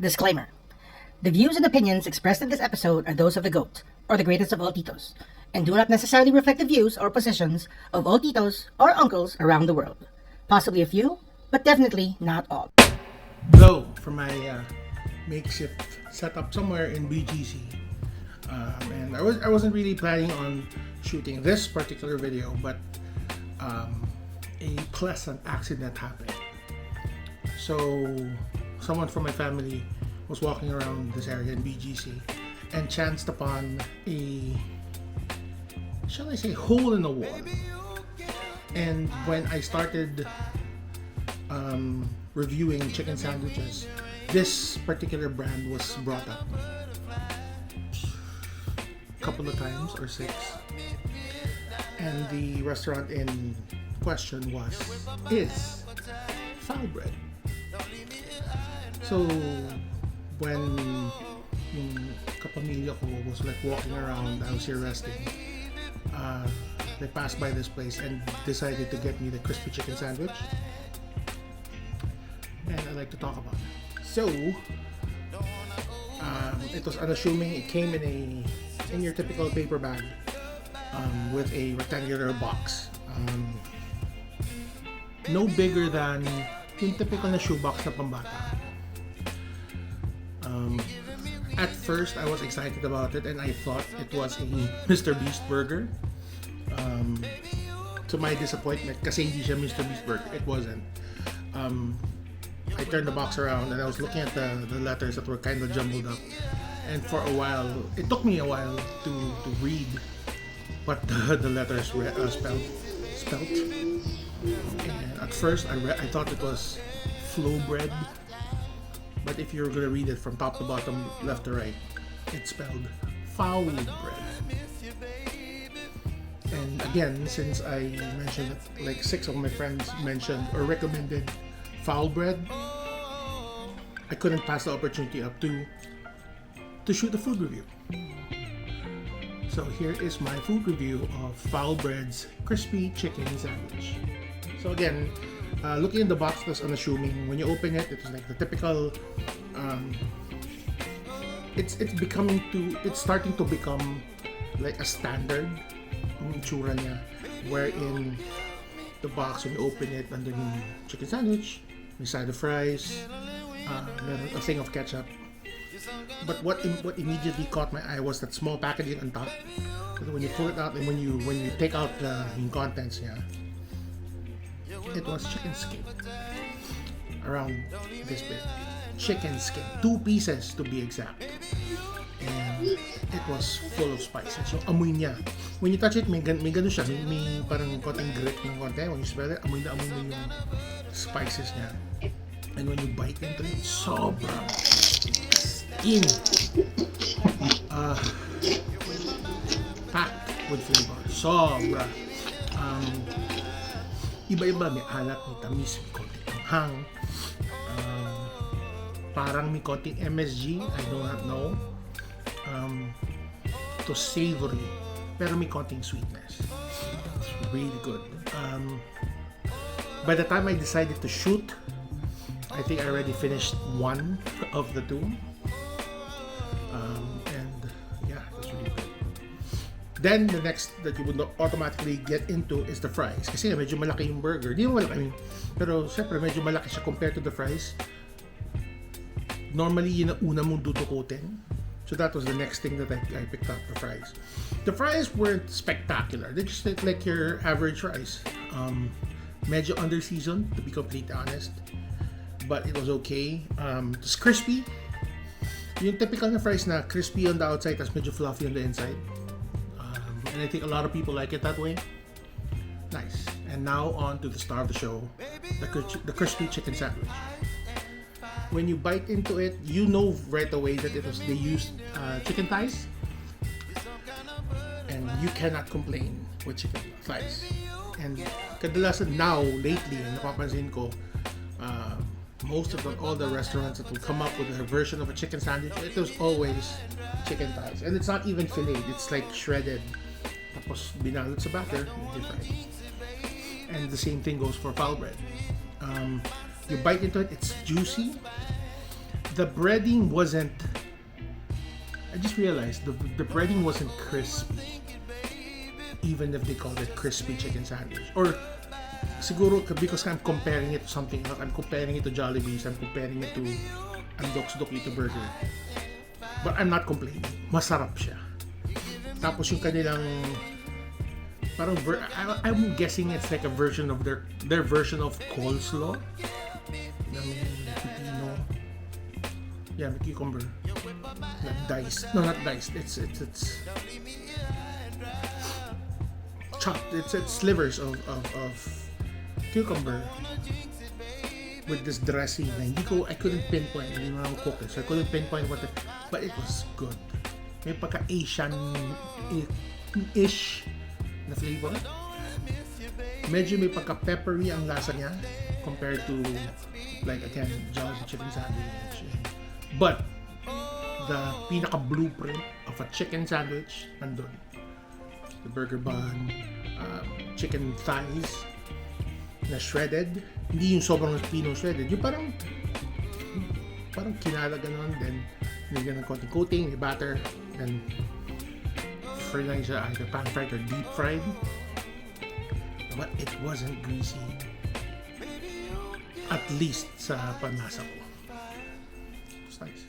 Disclaimer. The views and opinions expressed in this episode are those of the GOAT, or the greatest of all Titos, and do not necessarily reflect the views or positions of all Titos or uncles around the world. Possibly a few, but definitely not all. Go for my makeshift setup somewhere in BGC. And I wasn't really planning on shooting this particular video, but a pleasant accident happened. So someone from my family was walking around this area in BGC and chanced upon a, shall I say, hole in the wall. And when I started reviewing chicken sandwiches, this particular brand was brought up a couple of times or 6, and the restaurant in question is foul bread. So when yung kapamilya ko was like walking around, I was here resting, they passed by this place and decided to get me the crispy chicken sandwich, and I'd like to talk about it. So it was unassuming. It came in your typical paper bag with a rectangular box, no bigger than yung typical na shoebox na pambata. At first, I was excited about it and I thought it was a Mr. Beast burger. To my disappointment, kasi hindi siya Mr. Beast burger. It wasn't. I turned the box around and I was looking at the letters that were kind of jumbled up. And for a while, it took me a while to read what the letters spelled. And at first, I thought it was flow bread. But if you're gonna read it from top to bottom, left to right, it's spelled foul bread. And again, since I mentioned it, like 6 of my friends mentioned or recommended foul bread, I couldn't pass the opportunity up to shoot a food review. So here is my food review of Foul Bread's crispy chicken sandwich. So again, looking at the box, was unassuming. When you open it, it's like the typical. It's starting to become like a standard yung itsura niya, wherein the box, when you open it, nandun yung chicken sandwich, may side of fries, a thing of ketchup. But what immediately caught my eye was that small packaging on top. So when you pull it out and when you take out the contents niya, it was chicken skin around this big. Chicken skin, 2 pieces to be exact, and it was full of spices. So amoy niya, when you touch it, may ganun siya, may parang konting grit ng konti. When you smell it, amoy mo yung spices niya. And when you bite into it, sobrang in packed with flavor. Sobra. Iba-iba, may alat, may tamis, may konting anghang, parang may konting MSG, I do not know. To savory, pero may konting sweetness. It's really good. By the time I decided to shoot, I think I already finished 1 of the 2. And yeah, it was really good. Then the next that you would automatically get into is the fries. Kasi medyo malaki yung burger. Di naman malaki, pero siyempre medyo malaki siya compared to the fries. Normally, yun ang una mong dudukutin. So that was the next thing that I picked up, the fries. The fries weren't spectacular. They just looked like your average fries. Medyo under-seasoned, to be completely honest. But it was okay. It's crispy. Yung typical na fries na crispy on the outside, tas medyo fluffy on the inside. And I think a lot of people like it that way. Nice. And now on to the star of the show, the crispy chicken sandwich. When you bite into it, you know right away that they used chicken thighs, and you cannot complain with chicken thighs. And kadalasan now, lately, napapansin ko, most of all the restaurants that will come up with a version of a chicken sandwich, it was always chicken thighs, and it's not even filleted; it's like shredded, tapos binalot sa batter, different. And the same thing goes for foul bread. You bite into it, it's juicy. the breading wasn't. I just realized the breading wasn't crispy, even if they called it crispy chicken sandwich. Or siguro because I'm comparing it to something else. I'm comparing it to Jollibee's. I'm comparing it to Andok's Dokito Burger. But I'm not complaining. Masarap siya. Tapos yung kanilang parang I'm guessing it's like a version of their version of coleslaw. Ng pipino. Yeah, may cucumber. Not diced. No, not diced. It's chopped. It's slivers of cucumber with this dressing na I couldn't pinpoint. Hindi mo naman cook it. So I couldn't pinpoint but it was good. May pagka-Asian-ish na flavor. Medyo may pagka-peppery ang lasa niya compared to, like, again, Jollibee chicken sandwich. But the pinaka-blueprint of a chicken sandwich nandun. The burger bun, chicken thighs na shredded. Hindi yung sobrang pino shredded. Yung parang kinala ganun, then nilagyan ng konting coating, may batter, then fry lang siya either pan fried or deep fried. But it wasn't greasy. At least sa panlasa ko. It's nice.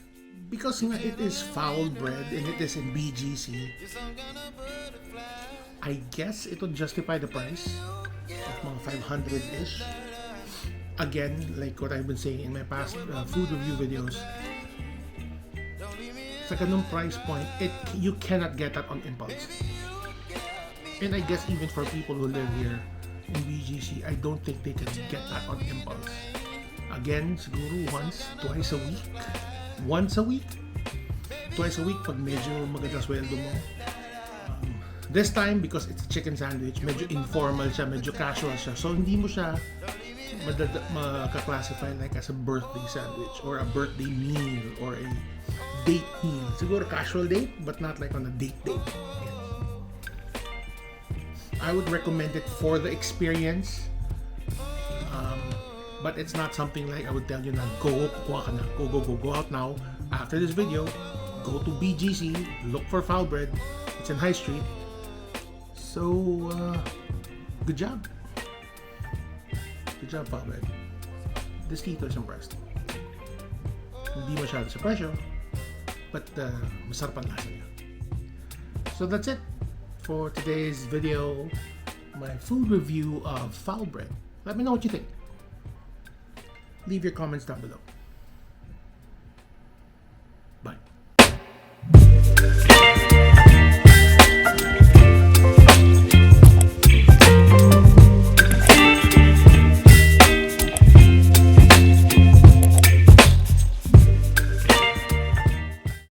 Because nga it is foul bread and it is in BGC, I guess it would justify the price of mga 500-ish. Again, like what I've been saying in my past food review videos, sa ganung price point, you cannot get that on impulse. And I guess even for people who live here in BGC, I don't think they can get that on impulse. Again, siguro twice a week. Once a week? Twice a week pag medyo maganda sweldo mo. This time, because it's a chicken sandwich, medyo informal siya, medyo casual siya. So, hindi mo siya maka-classify like as a birthday sandwich or a birthday meal or a date meal. Siguro casual date, but not like on a date. I would recommend it for the experience. But it's not something like I would tell you na go out now. After this video, go to BGC, look for foul bread. It's in High Street. So, good job. Good job, foul bread. This Tito is impressed. Hindi masyado sa presyo, but masarap ang lasa niya. So that's it for today's video. My food review of foul bread. Let me know what you think. Leave your comments down below. Bye.